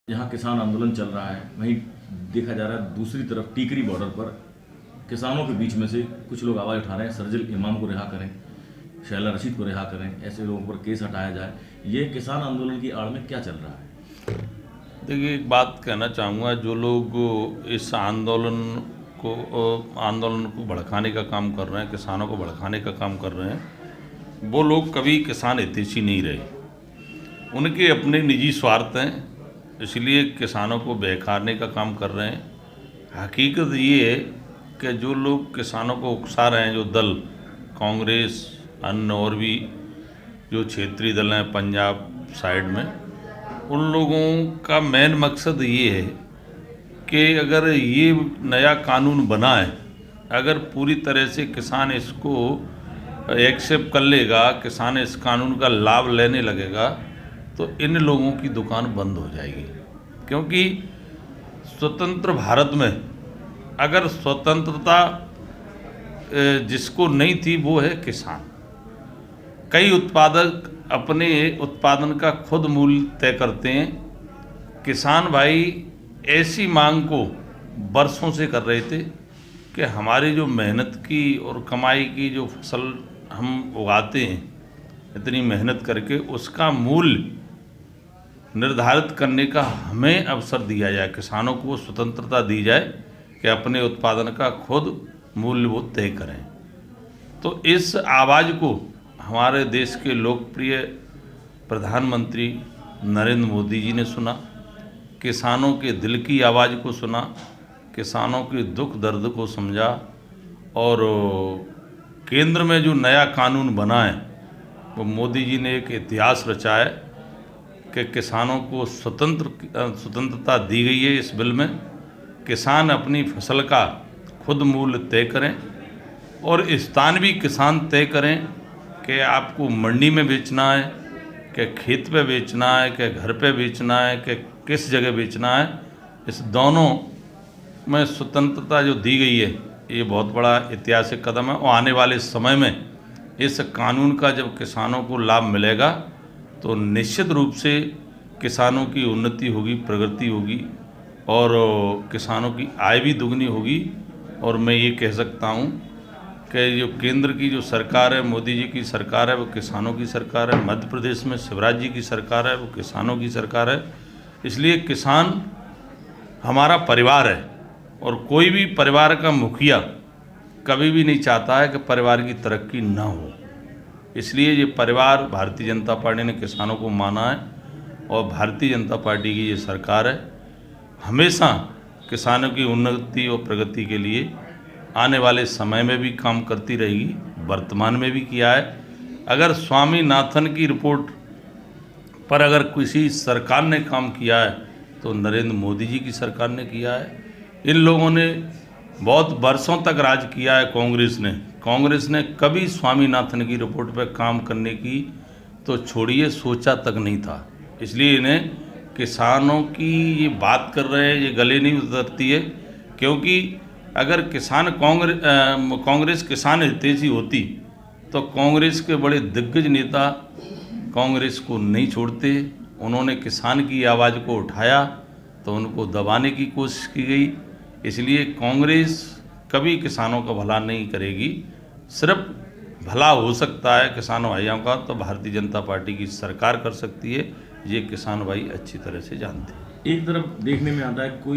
जहाँ किसान आंदोलन चल रहा है वहीं देखा जा रहा है दूसरी तरफ टीकरी बॉर्डर पर किसानों के बीच में से कुछ लोग आवाज़ उठा रहे हैं सरजिल इमाम को रिहा करें, शैला रशीद को रिहा करें, ऐसे लोगों पर केस हटाया जाए। ये किसान आंदोलन की आड़ में क्या चल रहा है? देखिए, एक बात कहना चाहूँगा, जो लोग इस आंदोलन को भड़काने का काम कर रहे हैं, किसानों को भड़काने का काम कर रहे हैं, वो लोग कभी किसान हितैषी नहीं रहे। उनके अपने निजी स्वार्थ हैं, इसलिए किसानों को बहकाने का काम कर रहे हैं। हकीकत ये है कि जो लोग किसानों को उकसा रहे हैं, जो दल कांग्रेस, अन्य और भी जो क्षेत्रीय दल हैं पंजाब साइड में, उन लोगों का मेन मकसद ये है कि अगर ये नया कानून बना है, अगर पूरी तरह से किसान इसको एक्सेप्ट कर लेगा, किसान इस कानून का लाभ लेने लगेगा, तो इन लोगों की दुकान बंद हो जाएगी। क्योंकि स्वतंत्र भारत में अगर स्वतंत्रता जिसको नहीं थी वो है किसान। कई उत्पादक अपने उत्पादन का खुद मूल्य तय करते हैं। किसान भाई ऐसी मांग को बरसों से कर रहे थे कि हमारी जो मेहनत की और कमाई की जो फसल हम उगाते हैं, इतनी मेहनत करके उसका मूल्य निर्धारित करने का हमें अवसर दिया जाए, किसानों को स्वतंत्रता दी जाए कि अपने उत्पादन का खुद मूल्य वो तय करें। तो इस आवाज़ को हमारे देश के लोकप्रिय प्रधानमंत्री नरेंद्र मोदी जी ने सुना, किसानों के दिल की आवाज़ को सुना, किसानों के दुख दर्द को समझा, और केंद्र में जो नया कानून बना है वो मोदी जी ने एक इतिहास रचा है कि किसानों को स्वतंत्रता दी गई है। इस बिल में किसान अपनी फसल का खुद मूल्य तय करें और स्थान भी किसान तय करें कि आपको मंडी में बेचना है, कि खेत पे बेचना है, कि घर पे बेचना है, कि किस जगह बेचना है। इस दोनों में स्वतंत्रता जो दी गई है, ये बहुत बड़ा ऐतिहासिक कदम है। और आने वाले समय में इस कानून का जब किसानों को लाभ मिलेगा तो निश्चित रूप से किसानों की उन्नति होगी, प्रगति होगी, और किसानों की आय भी दुगनी होगी। और मैं ये कह सकता हूँ कि जो केंद्र की जो सरकार है, मोदी जी की सरकार है, वो किसानों की सरकार है। मध्य प्रदेश में शिवराज जी की सरकार है, वो किसानों की सरकार है। इसलिए किसान हमारा परिवार है, और कोई भी परिवार का मुखिया कभी भी नहीं चाहता है कि परिवार की तरक्की ना हो। इसलिए ये परिवार भारतीय जनता पार्टी ने किसानों को माना है, और भारतीय जनता पार्टी की ये सरकार है हमेशा किसानों की उन्नति और प्रगति के लिए आने वाले समय में भी काम करती रहेगी, वर्तमान में भी किया है। अगर स्वामीनाथन की रिपोर्ट पर अगर किसी सरकार ने काम किया है तो नरेंद्र मोदी जी की सरकार ने किया है। इन लोगों ने बहुत वर्षों तक राज किया है। कांग्रेस ने कभी स्वामीनाथन की रिपोर्ट पर काम करने की तो छोड़िए, सोचा तक नहीं था। इसलिए इन्हें किसानों की ये बात कर रहे हैं, ये गले नहीं उतरती है। क्योंकि अगर कांग्रेस किसान हितैषी होती तो कांग्रेस के बड़े दिग्गज नेता कांग्रेस को नहीं छोड़ते। उन्होंने किसान की आवाज़ को उठाया तो उनको दबाने की कोशिश की गई। इसलिए कांग्रेस कभी किसानों का भला नहीं करेगी। सिर्फ भला हो सकता है किसान भाइयों का तो भारतीय जनता पार्टी की सरकार कर सकती है। ये किसान भाई अच्छी तरह से जानते हैं। एक तरफ देखने में आता है कोई